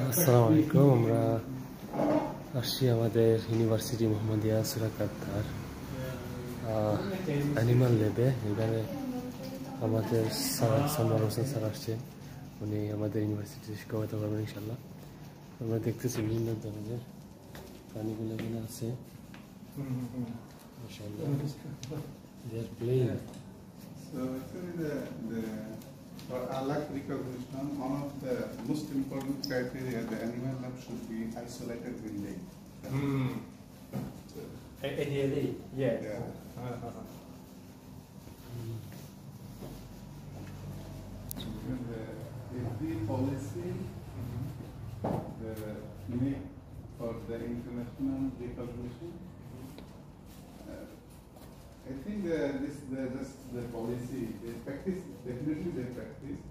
আসসালামু আলাইকুম। আমরা আসছি আমাদের ইউনিভার্সিটি মোহাম্মদিয়া সুরাকাত্তার অ্যানিমাল ল্যাবে। এখানে আমাদের স্যার সানোয়ার হোসেন স্যার আসছেন। উনি আমাদের ইউনিভার্সিটিতে শিক্ষকতা করবেন ইনশাল্লাহ। আমরা দেখতেছি বিভিন্ন ধরনের প্রাণীগুলো এখানে আছে। মাশাআল্লাহ, they are playing. So actually for ALAC recognition, one of the most important criteria, the animal lab should be isolated building. Ideally, yeah. The policy the make for the international recognition. I think just the policy, they practice, definitely they practice.